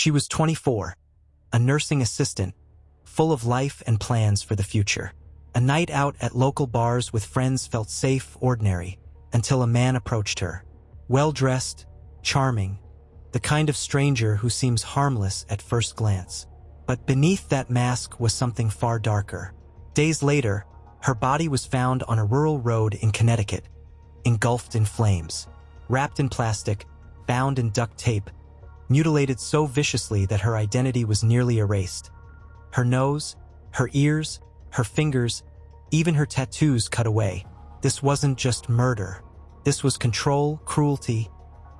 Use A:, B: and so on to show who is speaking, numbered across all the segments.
A: She was 24, a nursing assistant, full of life and plans for the future. A night out at local bars with friends felt safe, ordinary, until a man approached her. Well-dressed, charming, the kind of stranger who seems harmless at first glance. But beneath that mask was something far darker. Days later, her body was found on a rural road in Connecticut, engulfed in flames, wrapped in plastic, bound in duct tape, mutilated so viciously that her identity was nearly erased. Her nose, her ears, her fingers, even her tattoos cut away. This wasn't just murder. This was control, cruelty,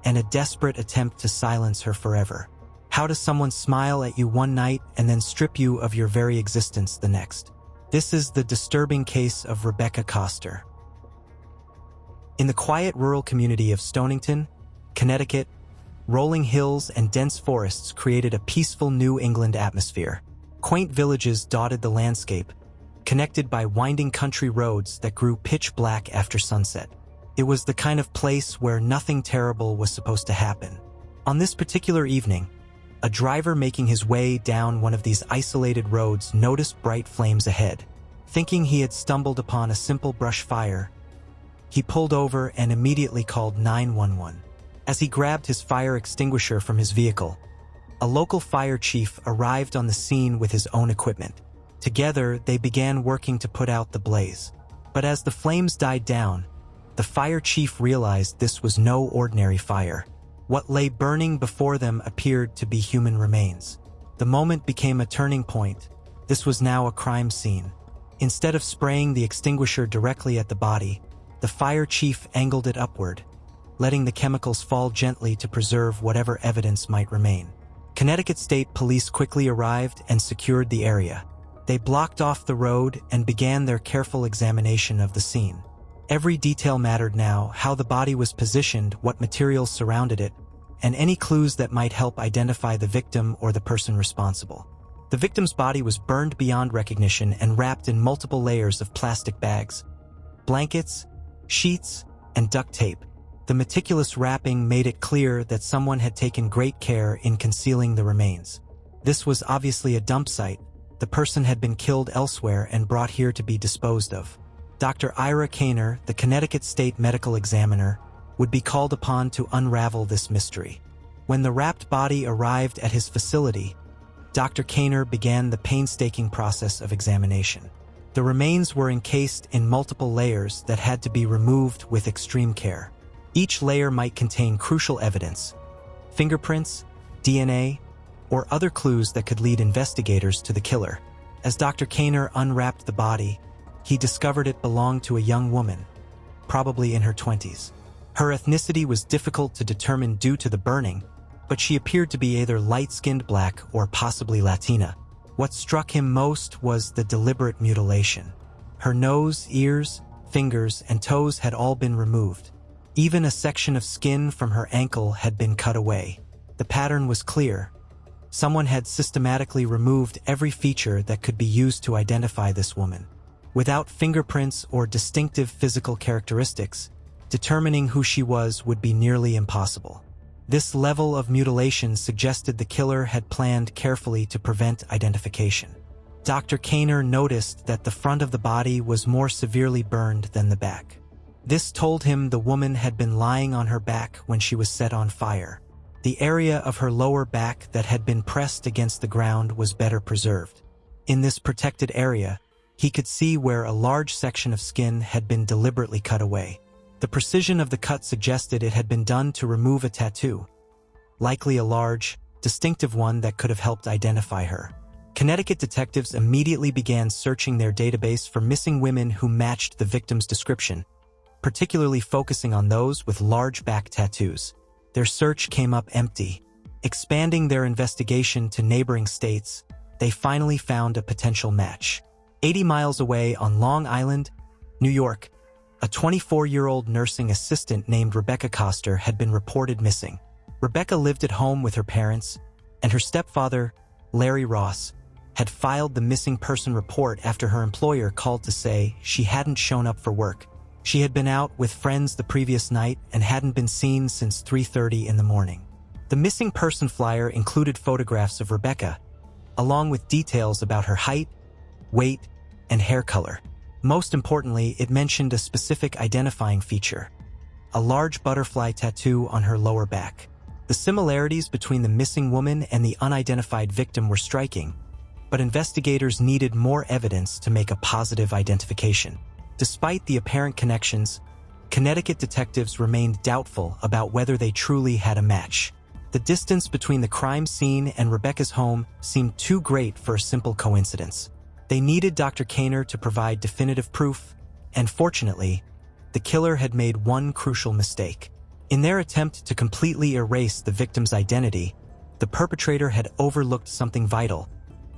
A: and a desperate attempt to silence her forever. How does someone smile at you one night and then strip you of your very existence the next? This is the disturbing case of Rebecca Coster. In the quiet rural community of Stonington, Connecticut, rolling hills and dense forests created a peaceful New England atmosphere. Quaint villages dotted the landscape, connected by winding country roads that grew pitch black after sunset. It was the kind of place where nothing terrible was supposed to happen. On this particular evening, a driver making his way down one of these isolated roads noticed bright flames ahead. Thinking he had stumbled upon a simple brush fire, he pulled over and immediately called 911. As he grabbed his fire extinguisher from his vehicle, a local fire chief arrived on the scene with his own equipment. Together, they began working to put out the blaze. But as the flames died down, the fire chief realized this was no ordinary fire. What lay burning before them appeared to be human remains. The moment became a turning point. This was now a crime scene. Instead of spraying the extinguisher directly at the body, the fire chief angled it upward, letting the chemicals fall gently to preserve whatever evidence might remain. Connecticut State Police quickly arrived and secured the area. They blocked off the road and began their careful examination of the scene. Every detail mattered now: how the body was positioned, what materials surrounded it, and any clues that might help identify the victim or the person responsible. The victim's body was burned beyond recognition and wrapped in multiple layers of plastic bags, blankets, sheets, and duct tape. The meticulous wrapping made it clear that someone had taken great care in concealing the remains. This was obviously a dump site. The person had been killed elsewhere and brought here to be disposed of. Dr. Ira Kaner, the Connecticut State Medical Examiner, would be called upon to unravel this mystery. When the wrapped body arrived at his facility, Dr. Kaner began the painstaking process of examination. The remains were encased in multiple layers that had to be removed with extreme care. Each layer might contain crucial evidence: fingerprints, DNA, or other clues that could lead investigators to the killer. As Dr. Kaner unwrapped the body, he discovered it belonged to a young woman, probably in her 20s. Her ethnicity was difficult to determine due to the burning, but she appeared to be either light-skinned black or possibly Latina. What struck him most was the deliberate mutilation. Her nose, ears, fingers, and toes had all been removed. Even a section of skin from her ankle had been cut away. The pattern was clear. Someone had systematically removed every feature that could be used to identify this woman. Without fingerprints or distinctive physical characteristics, determining who she was would be nearly impossible. This level of mutilation suggested the killer had planned carefully to prevent identification. Dr. Kaner noticed that the front of the body was more severely burned than the back. This told him the woman had been lying on her back when she was set on fire. The area of her lower back that had been pressed against the ground was better preserved. In this protected area, he could see where a large section of skin had been deliberately cut away. The precision of the cut suggested it had been done to remove a tattoo, likely a large, distinctive one that could have helped identify her. Connecticut detectives immediately began searching their database for missing women who matched the victim's description, particularly focusing on those with large back tattoos. Their search came up empty. Expanding their investigation to neighboring states, they finally found a potential match. 80 miles away on Long Island, New York, a 24-year-old nursing assistant named Rebecca Coster had been reported missing. Rebecca lived at home with her parents, and her stepfather, Larry Ross, had filed the missing person report after her employer called to say she hadn't shown up for work. She had been out with friends the previous night and hadn't been seen since 3:30 in the morning. The missing person flyer included photographs of Rebecca, along with details about her height, weight, and hair color. Most importantly, it mentioned a specific identifying feature: a large butterfly tattoo on her lower back. The similarities between the missing woman and the unidentified victim were striking, but investigators needed more evidence to make a positive identification. Despite the apparent connections, Connecticut detectives remained doubtful about whether they truly had a match. The distance between the crime scene and Rebecca's home seemed too great for a simple coincidence. They needed Dr. Kaner to provide definitive proof, and fortunately, the killer had made one crucial mistake. In their attempt to completely erase the victim's identity, the perpetrator had overlooked something vital.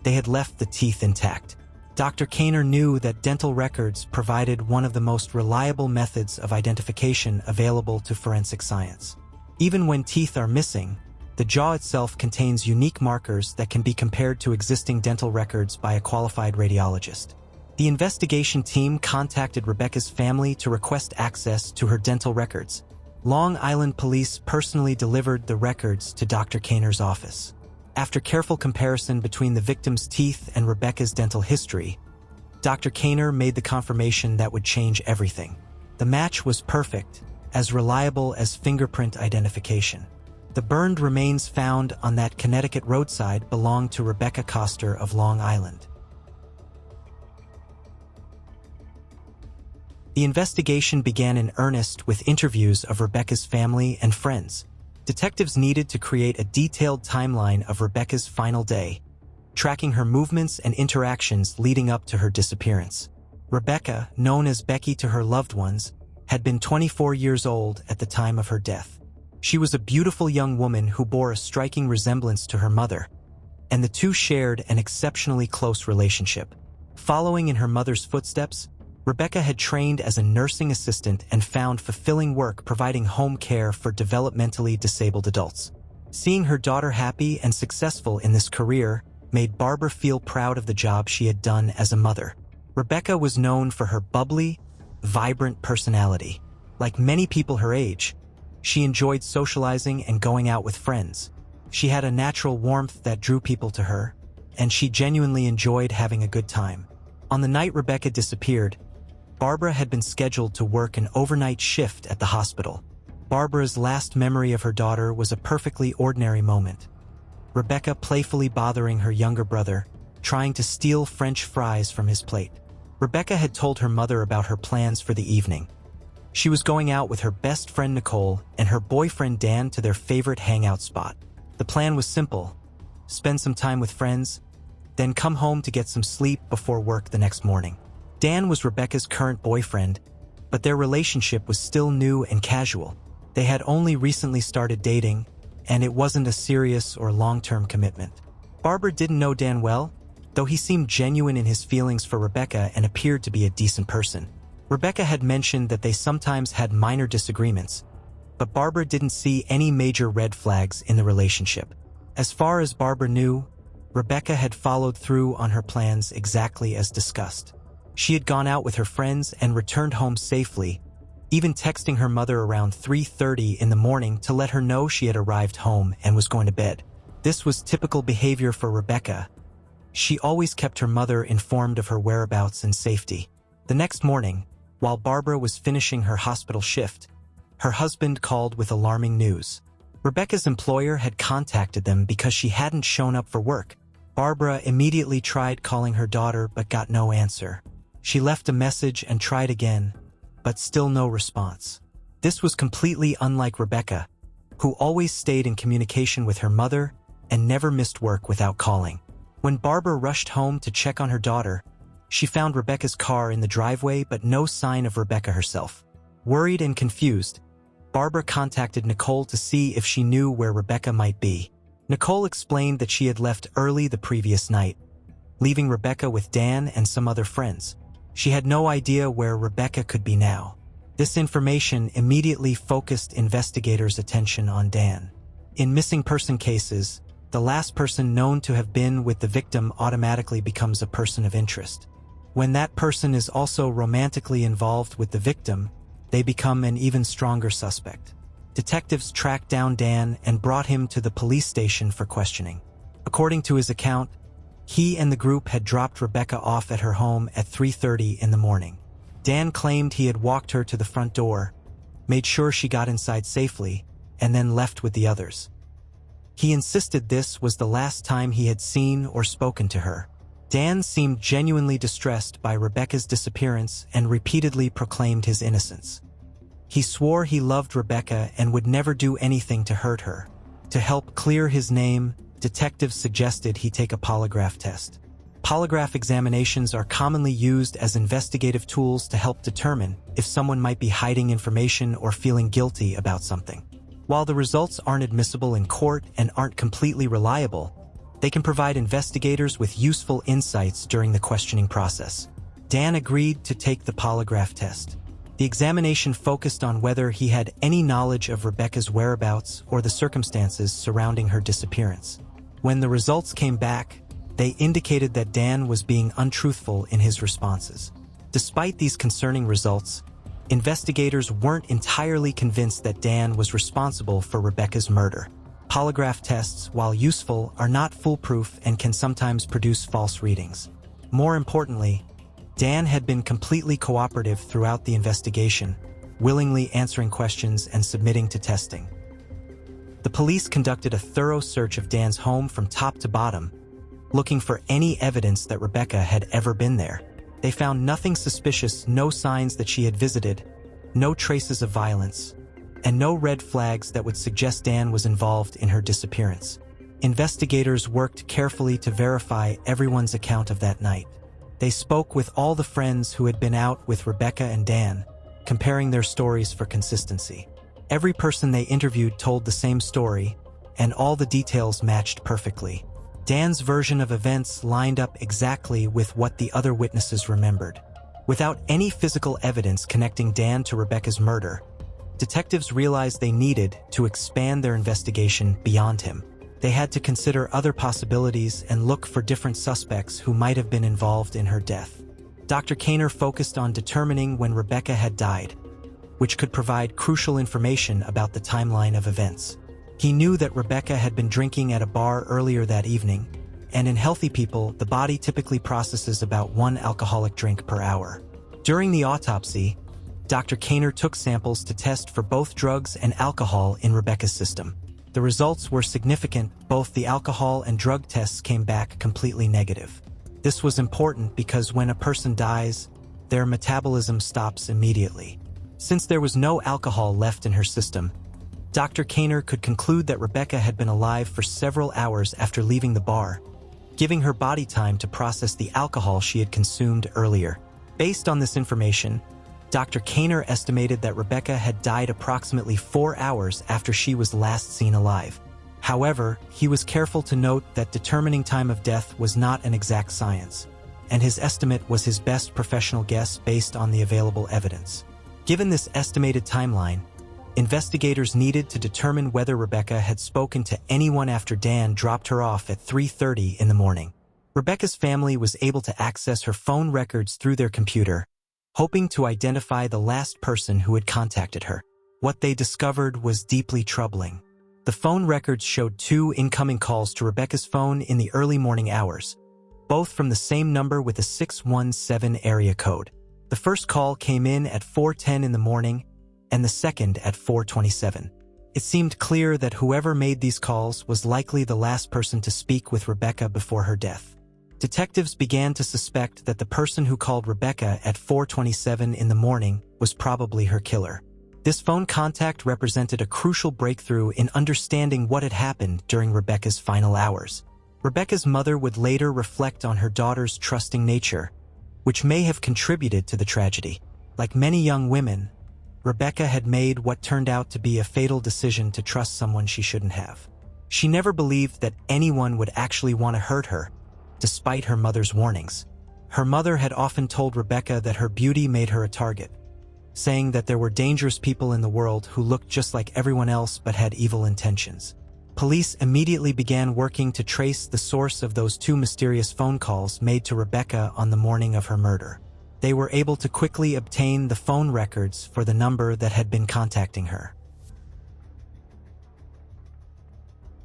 A: They had left the teeth intact. Dr. Kaner knew that dental records provided one of the most reliable methods of identification available to forensic science. Even when teeth are missing, the jaw itself contains unique markers that can be compared to existing dental records by a qualified radiologist. The investigation team contacted Rebecca's family to request access to her dental records. Long Island police personally delivered the records to Dr. Kaner's office. After careful comparison between the victim's teeth and Rebecca's dental history, Dr. Kaner made the confirmation that would change everything. The match was perfect, as reliable as fingerprint identification. The burned remains found on that Connecticut roadside belonged to Rebecca Coster of Long Island. The investigation began in earnest with interviews of Rebecca's family and friends. Detectives needed to create a detailed timeline of Rebecca's final day, tracking her movements and interactions leading up to her disappearance. Rebecca, known as Becky to her loved ones, had been 24 years old at the time of her death. She was a beautiful young woman who bore a striking resemblance to her mother, and the two shared an exceptionally close relationship. Following in her mother's footsteps, Rebecca had trained as a nursing assistant and found fulfilling work providing home care for developmentally disabled adults. Seeing her daughter happy and successful in this career made Barbara feel proud of the job she had done as a mother. Rebecca was known for her bubbly, vibrant personality. Like many people her age, she enjoyed socializing and going out with friends. She had a natural warmth that drew people to her, and she genuinely enjoyed having a good time. On the night Rebecca disappeared, Barbara had been scheduled to work an overnight shift at the hospital. Barbara's last memory of her daughter was a perfectly ordinary moment. Rebecca playfully bothering her younger brother, trying to steal French fries from his plate. Rebecca had told her mother about her plans for the evening. She was going out with her best friend Nicole and her boyfriend Dan to their favorite hangout spot. The plan was simple: spend some time with friends, then come home to get some sleep before work the next morning. Dan was Rebecca's current boyfriend, but their relationship was still new and casual. They had only recently started dating, and it wasn't a serious or long-term commitment. Barbara didn't know Dan well, though he seemed genuine in his feelings for Rebecca and appeared to be a decent person. Rebecca had mentioned that they sometimes had minor disagreements, but Barbara didn't see any major red flags in the relationship. As far as Barbara knew, Rebecca had followed through on her plans exactly as discussed. She had gone out with her friends and returned home safely, even texting her mother around 3:30 in the morning to let her know she had arrived home and was going to bed. This was typical behavior for Rebecca. She always kept her mother informed of her whereabouts and safety. The next morning, while Barbara was finishing her hospital shift, her husband called with alarming news. Rebecca's employer had contacted them because she hadn't shown up for work. Barbara immediately tried calling her daughter but got no answer. She left a message and tried again, but still no response. This was completely unlike Rebecca, who always stayed in communication with her mother and never missed work without calling. When Barbara rushed home to check on her daughter, she found Rebecca's car in the driveway but no sign of Rebecca herself. Worried and confused, Barbara contacted Nicole to see if she knew where Rebecca might be. Nicole explained that she had left early the previous night, leaving Rebecca with Dan and some other friends. She had no idea where Rebecca could be now. This information immediately focused investigators' attention on Dan. In missing person cases, the last person known to have been with the victim automatically becomes a person of interest. When that person is also romantically involved with the victim, they become an even stronger suspect. Detectives tracked down Dan and brought him to the police station for questioning. According to his account, he and the group had dropped Rebecca off at her home at 3:30 in the morning. Dan claimed he had walked her to the front door, made sure she got inside safely, and then left with the others. He insisted this was the last time he had seen or spoken to her. Dan seemed genuinely distressed by Rebecca's disappearance and repeatedly proclaimed his innocence. He swore he loved Rebecca and would never do anything to hurt her. To help clear his name, detectives suggested he take a polygraph test. Polygraph examinations are commonly used as investigative tools to help determine if someone might be hiding information or feeling guilty about something. While the results aren't admissible in court and aren't completely reliable, they can provide investigators with useful insights during the questioning process. Dan agreed to take the polygraph test. The examination focused on whether he had any knowledge of Rebecca's whereabouts or the circumstances surrounding her disappearance. When the results came back, they indicated that Dan was being untruthful in his responses. Despite these concerning results, investigators weren't entirely convinced that Dan was responsible for Rebecca's murder. Polygraph tests, while useful, are not foolproof and can sometimes produce false readings. More importantly, Dan had been completely cooperative throughout the investigation, willingly answering questions and submitting to testing. The police conducted a thorough search of Dan's home from top to bottom, looking for any evidence that Rebecca had ever been there. They found nothing suspicious, no signs that she had visited, no traces of violence, and no red flags that would suggest Dan was involved in her disappearance. Investigators worked carefully to verify everyone's account of that night. They spoke with all the friends who had been out with Rebecca and Dan, comparing their stories for consistency. Every person they interviewed told the same story, and all the details matched perfectly. Dan's version of events lined up exactly with what the other witnesses remembered. Without any physical evidence connecting Dan to Rebecca's murder, detectives realized they needed to expand their investigation beyond him. They had to consider other possibilities and look for different suspects who might have been involved in her death. Dr. Kaner focused on determining when Rebecca had died, which could provide crucial information about the timeline of events. He knew that Rebecca had been drinking at a bar earlier that evening, and in healthy people, the body typically processes about 1 alcoholic drink per hour. During the autopsy, Dr. Kaner took samples to test for both drugs and alcohol in Rebecca's system. The results were significant. Both the alcohol and drug tests came back completely negative. This was important because when a person dies, their metabolism stops immediately. Since there was no alcohol left in her system, Dr. Kaner could conclude that Rebecca had been alive for several hours after leaving the bar, giving her body time to process the alcohol she had consumed earlier. Based on this information, Dr. Kaner estimated that Rebecca had died approximately 4 hours after she was last seen alive. However, he was careful to note that determining time of death was not an exact science, and his estimate was his best professional guess based on the available evidence. Given this estimated timeline, investigators needed to determine whether Rebecca had spoken to anyone after Dan dropped her off at 3:30 in the morning. Rebecca's family was able to access her phone records through their computer, hoping to identify the last person who had contacted her. What they discovered was deeply troubling. The phone records showed 2 incoming calls to Rebecca's phone in the early morning hours, both from the same number with a 617 area code. The first call came in at 4:10 in the morning, and the second at 4:27. It seemed clear that whoever made these calls was likely the last person to speak with Rebecca before her death. Detectives began to suspect that the person who called Rebecca at 4:27 in the morning was probably her killer. This phone contact represented a crucial breakthrough in understanding what had happened during Rebecca's final hours. Rebecca's mother would later reflect on her daughter's trusting nature, which may have contributed to the tragedy. Like many young women, Rebecca had made what turned out to be a fatal decision to trust someone she shouldn't have. She never believed that anyone would actually want to hurt her, despite her mother's warnings. Her mother had often told Rebecca that her beauty made her a target, saying that there were dangerous people in the world who looked just like everyone else but had evil intentions. Police immediately began working to trace the source of those 2 mysterious phone calls made to Rebecca on the morning of her murder. They were able to quickly obtain the phone records for the number that had been contacting her.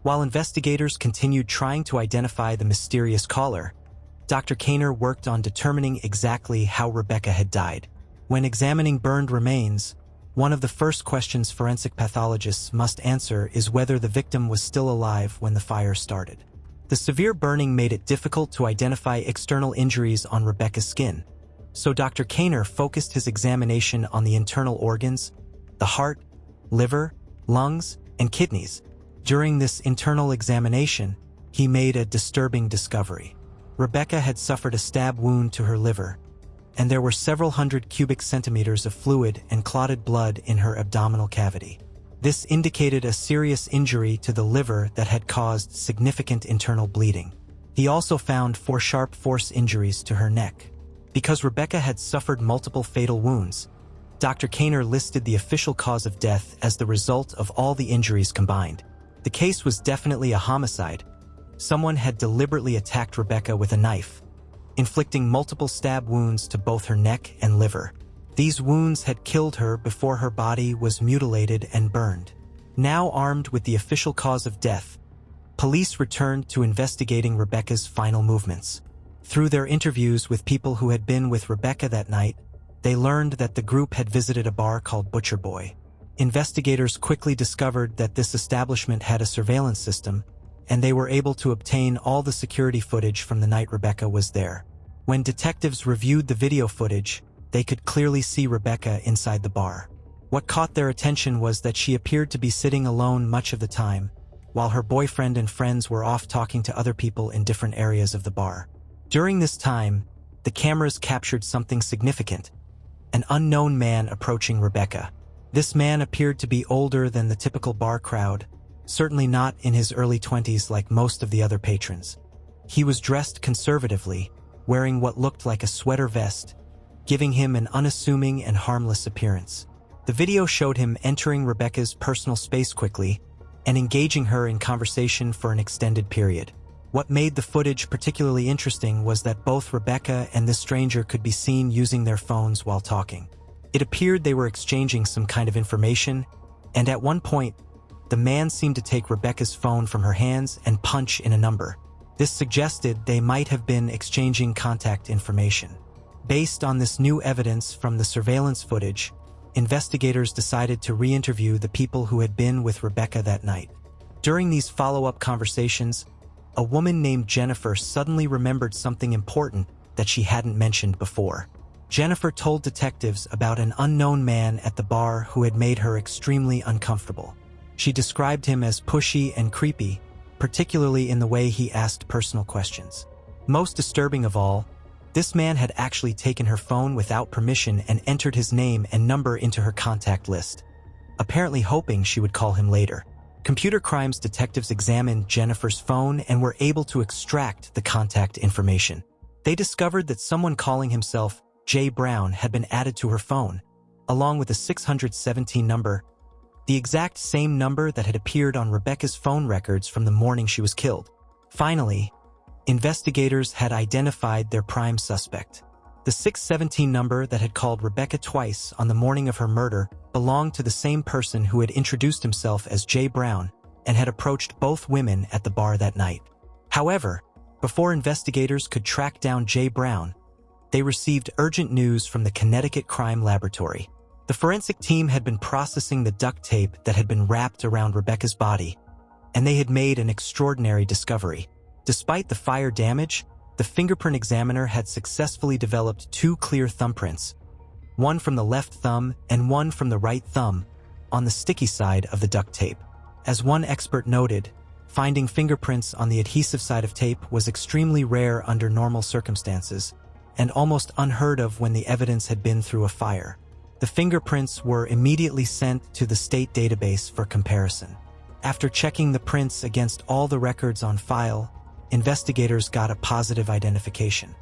A: While investigators continued trying to identify the mysterious caller, Dr. Kaner worked on determining exactly how Rebecca had died. When examining burned remains, one of the first questions forensic pathologists must answer is whether the victim was still alive when the fire started. The severe burning made it difficult to identify external injuries on Rebecca's skin, so Dr. Kaner focused his examination on the internal organs, the heart, liver, lungs, and kidneys. During this internal examination, he made a disturbing discovery. Rebecca had suffered a stab wound to her liver, and there were several hundred cubic centimeters of fluid and clotted blood in her abdominal cavity. This indicated a serious injury to the liver that had caused significant internal bleeding. He also found 4 sharp force injuries to her neck. Because Rebecca had suffered multiple fatal wounds, Dr. Kaner listed the official cause of death as the result of all the injuries combined. The case was definitely a homicide. Someone had deliberately attacked Rebecca with a knife, inflicting multiple stab wounds to both her neck and liver. These wounds had killed her before her body was mutilated and burned. Now armed with the official cause of death, police returned to investigating Rebecca's final movements. Through their interviews with people who had been with Rebecca that night, they learned that the group had visited a bar called Butcher Boy. Investigators quickly discovered that this establishment had a surveillance system, and they were able to obtain all the security footage from the night Rebecca was there. When detectives reviewed the video footage, they could clearly see Rebecca inside the bar. What caught their attention was that she appeared to be sitting alone much of the time, while her boyfriend and friends were off talking to other people in different areas of the bar. During this time, the cameras captured something significant: an unknown man approaching Rebecca. This man appeared to be older than the typical bar crowd, certainly not in his early 20s like most of the other patrons. He was dressed conservatively, wearing what looked like a sweater vest, giving him an unassuming and harmless appearance. The video showed him entering Rebecca's personal space quickly and engaging her in conversation for an extended period. What made the footage particularly interesting was that both Rebecca and this stranger could be seen using their phones while talking. It appeared they were exchanging some kind of information, and at one point, the man seemed to take Rebecca's phone from her hands and punch in a number. This suggested they might have been exchanging contact information. Based on this new evidence from the surveillance footage, investigators decided to re-interview the people who had been with Rebecca that night. During these follow-up conversations, a woman named Jennifer suddenly remembered something important that she hadn't mentioned before. Jennifer told detectives about an unknown man at the bar who had made her extremely uncomfortable. She described him as pushy and creepy, particularly in the way he asked personal questions. Most disturbing of all, this man had actually taken her phone without permission and entered his name and number into her contact list, apparently hoping she would call him later. Computer crimes detectives examined Jennifer's phone and were able to extract the contact information. They discovered that someone calling himself Jay Brown had been added to her phone, along with a 617 number, the exact same number that had appeared on Rebecca's phone records from the morning she was killed. Finally, investigators had identified their prime suspect. The 617 number that had called Rebecca twice on the morning of her murder belonged to the same person who had introduced himself as Jay Brown and had approached both women at the bar that night. However, before investigators could track down Jay Brown, they received urgent news from the Connecticut Crime Laboratory. The forensic team had been processing the duct tape that had been wrapped around Rebecca's body, and they had made an extraordinary discovery. Despite the fire damage, the fingerprint examiner had successfully developed 2 clear thumbprints, one from the left thumb and one from the right thumb, on the sticky side of the duct tape. As one expert noted, finding fingerprints on the adhesive side of tape was extremely rare under normal circumstances, and almost unheard of when the evidence had been through a fire. The fingerprints were immediately sent to the state database for comparison. After checking the prints against all the records on file, investigators got a positive identification.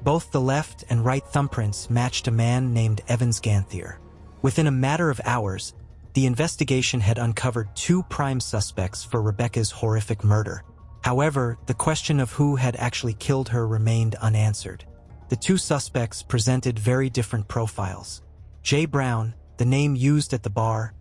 A: Both the left and right thumbprints matched a man named Evans Ganthier. Within a matter of hours, the investigation had uncovered 2 prime suspects for Rebecca's horrific murder. However, the question of who had actually killed her remained unanswered. The 2 suspects presented very different profiles. Jay Brown, the name used at the bar,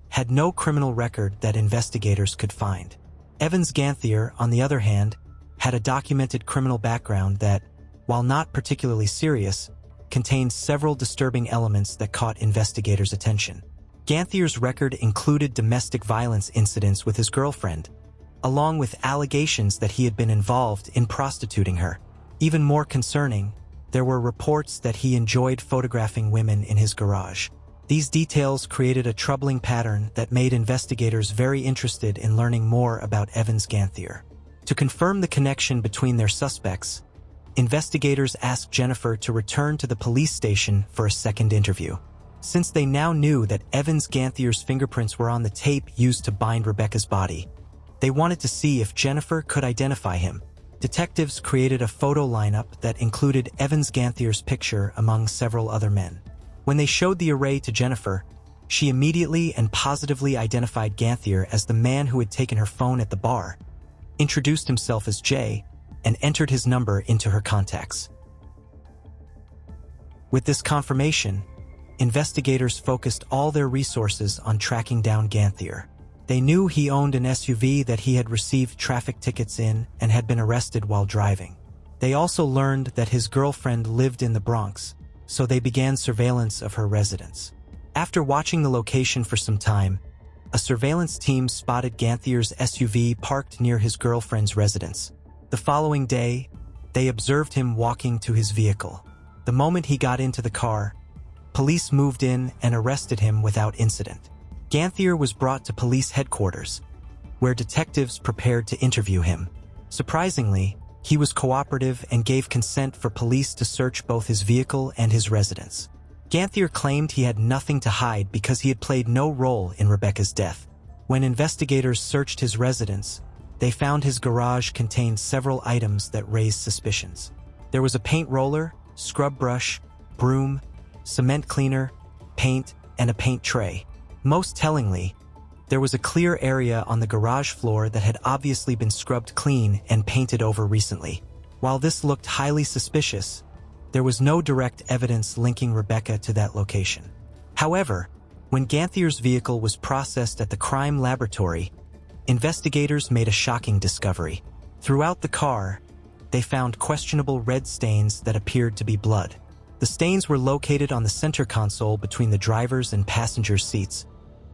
A: had no criminal record that investigators could find. Evans Ganthier, on the other hand, had a documented criminal background that, while not particularly serious, contained several disturbing elements that caught investigators' attention. Ganthier's record included domestic violence incidents with his girlfriend, along with allegations that he had been involved in prostituting her. Even more concerning, there were reports that he enjoyed photographing women in his garage. These details created a troubling pattern that made investigators very interested in learning more about Evans Ganthier. To confirm the connection between their suspects, investigators asked Jennifer to return to the police station for a second interview. Since they now knew that Evans Ganthier's fingerprints were on the tape used to bind Rebecca's body, they wanted to see if Jennifer could identify him. Detectives created a photo lineup that included Evans Ganthier's picture among several other men. When they showed the array to Jennifer, she immediately and positively identified Ganthier as the man who had taken her phone at the bar, introduced himself as Jay, and entered his number into her contacts. With this confirmation, investigators focused all their resources on tracking down Ganthier. They knew he owned an SUV that he had received traffic tickets in and had been arrested while driving. They also learned that his girlfriend lived in the Bronx, so they began surveillance of her residence. After watching the location for some time, a surveillance team spotted Ganthier's SUV parked near his girlfriend's residence. The following day, they observed him walking to his vehicle. The moment he got into the car, police moved in and arrested him without incident. Ganthier was brought to police headquarters, where detectives prepared to interview him. Surprisingly, he was cooperative and gave consent for police to search both his vehicle and his residence. Ganthier claimed he had nothing to hide because he had played no role in Rebecca's death. When investigators searched his residence, they found his garage contained several items that raised suspicions. There was a paint roller, scrub brush, broom, cement cleaner, paint, and a paint tray. Most tellingly, there was a clear area on the garage floor that had obviously been scrubbed clean and painted over recently. While this looked highly suspicious, there was no direct evidence linking Rebecca to that location. However, when Ganthier's vehicle was processed at the crime laboratory, investigators made a shocking discovery. Throughout the car, they found questionable red stains that appeared to be blood. The stains were located on the center console between the driver's and passenger's seats,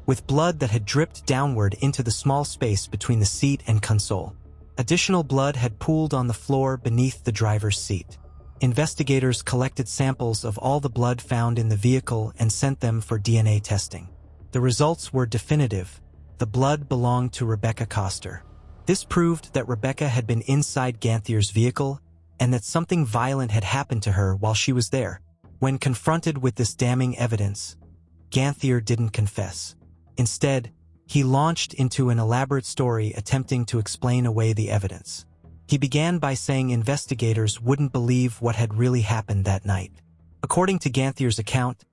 A: with blood that had dripped downward into the small space between the seat and console. Additional blood had pooled on the floor beneath the driver's seat. Investigators collected samples of all the blood found in the vehicle and sent them for DNA testing. The results were definitive. The blood belonged to Rebecca Coster. This proved that Rebecca had been inside Ganthier's vehicle and that something violent had happened to her while she was there. When confronted with this damning evidence, Ganthier didn't confess. Instead, he launched into an elaborate story attempting to explain away the evidence. He began by saying investigators wouldn't believe what had really happened that night. According to Ganthier's account,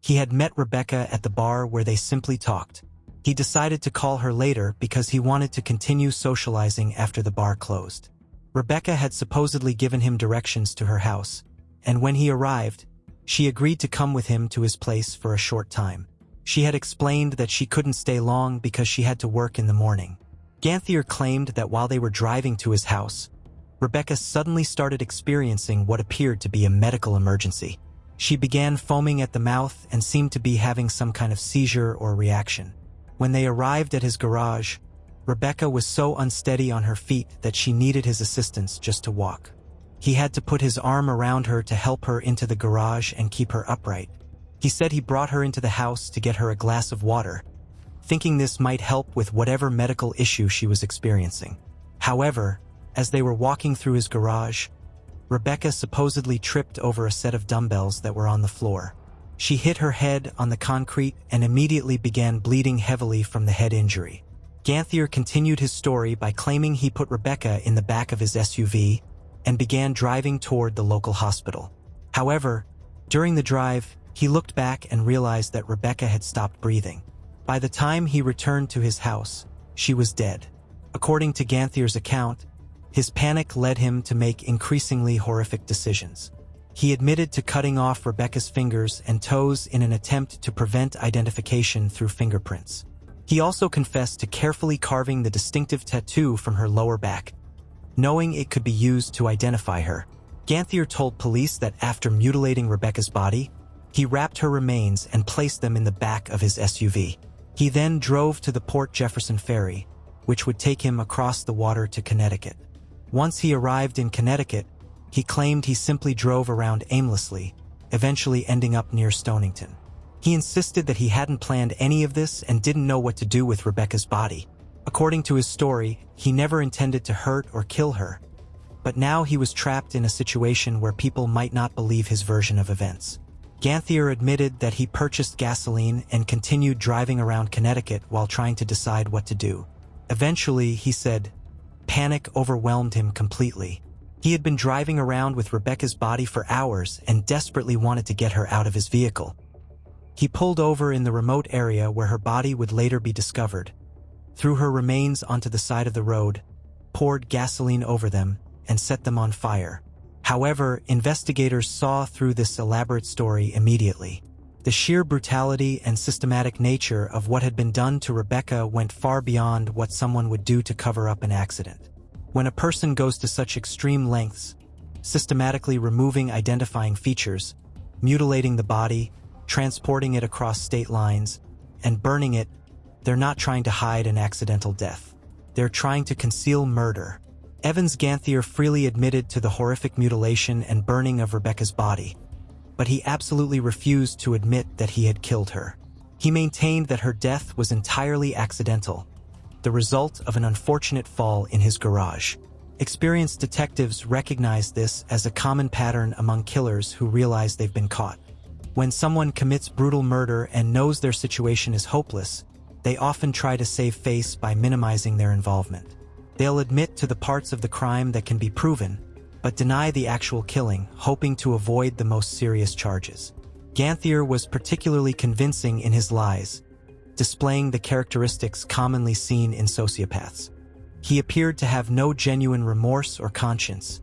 A: he had met Rebecca at the bar where they simply talked. He decided to call her later because he wanted to continue socializing after the bar closed. Rebecca had supposedly given him directions to her house, and when he arrived, she agreed to come with him to his place for a short time. She had explained that she couldn't stay long because she had to work in the morning. Ganthier claimed that while they were driving to his house, Rebecca suddenly started experiencing what appeared to be a medical emergency. She began foaming at the mouth and seemed to be having some kind of seizure or reaction. When they arrived at his garage, Rebecca was so unsteady on her feet that she needed his assistance just to walk. He had to put his arm around her to help her into the garage and keep her upright. He said he brought her into the house to get her a glass of water, thinking this might help with whatever medical issue she was experiencing. However, as they were walking through his garage, Rebecca supposedly tripped over a set of dumbbells that were on the floor. She hit her head on the concrete and immediately began bleeding heavily from the head injury. Ganthier continued his story by claiming he put Rebecca in the back of his SUV and began driving toward the local hospital. However, during the drive, he looked back and realized that Rebecca had stopped breathing. By the time he returned to his house, she was dead. According to Ganthier's account, his panic led him to make increasingly horrific decisions. He admitted to cutting off Rebecca's fingers and toes in an attempt to prevent identification through fingerprints. He also confessed to carefully carving the distinctive tattoo from her lower back, knowing it could be used to identify her. Ganthier told police that after mutilating Rebecca's body, he wrapped her remains and placed them in the back of his SUV. He then drove to the Port Jefferson ferry, which would take him across the water to Connecticut. Once he arrived in Connecticut, he claimed he simply drove around aimlessly, eventually ending up near Stonington. He insisted that he hadn't planned any of this and didn't know what to do with Rebecca's body. According to his story, he never intended to hurt or kill her, but now he was trapped in a situation where people might not believe his version of events. Ganthier admitted that he purchased gasoline and continued driving around Connecticut while trying to decide what to do. Eventually, he said, panic overwhelmed him completely. He had been driving around with Rebecca's body for hours and desperately wanted to get her out of his vehicle. He pulled over in the remote area where her body would later be discovered, threw her remains onto the side of the road, poured gasoline over them, and set them on fire. However, investigators saw through this elaborate story immediately. The sheer brutality and systematic nature of what had been done to Rebecca went far beyond what someone would do to cover up an accident. When a person goes to such extreme lengths, systematically removing identifying features, mutilating the body, transporting it across state lines, and burning it, they're not trying to hide an accidental death. They're trying to conceal murder. Evans Ganthier freely admitted to the horrific mutilation and burning of Rebecca's body, but he absolutely refused to admit that he had killed her. He maintained that her death was entirely accidental, the result of an unfortunate fall in his garage. Experienced detectives recognize this as a common pattern among killers who realize they've been caught. When someone commits brutal murder and knows their situation is hopeless, they often try to save face by minimizing their involvement. They'll admit to the parts of the crime that can be proven, but deny the actual killing, hoping to avoid the most serious charges. Ganthier was particularly convincing in his lies, displaying the characteristics commonly seen in sociopaths. He appeared to have no genuine remorse or conscience,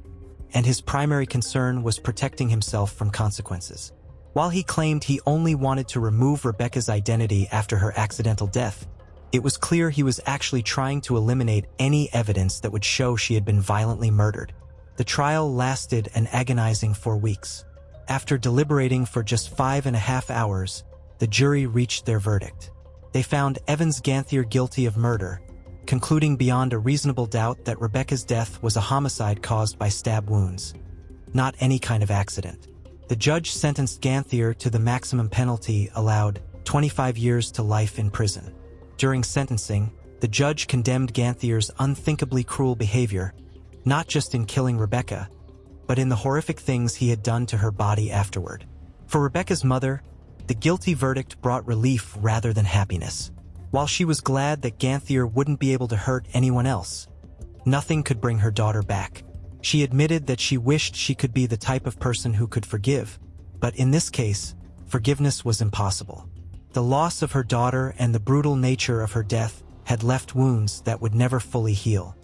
A: and his primary concern was protecting himself from consequences. While he claimed he only wanted to remove Rebecca's identity after her accidental death, it was clear he was actually trying to eliminate any evidence that would show she had been violently murdered. The trial lasted an agonizing 4 weeks. After deliberating for just 5.5 hours, the jury reached their verdict. They found Evans Ganthier guilty of murder, concluding beyond a reasonable doubt that Rebecca's death was a homicide caused by stab wounds, not any kind of accident. The judge sentenced Ganthier to the maximum penalty allowed, 25 years to life in prison. During sentencing, the judge condemned Ganthier's unthinkably cruel behavior, not just in killing Rebecca, but in the horrific things he had done to her body afterward. For Rebecca's mother, the guilty verdict brought relief rather than happiness. While she was glad that Ganthier wouldn't be able to hurt anyone else, nothing could bring her daughter back. She admitted that she wished she could be the type of person who could forgive, but in this case, forgiveness was impossible. The loss of her daughter and the brutal nature of her death had left wounds that would never fully heal.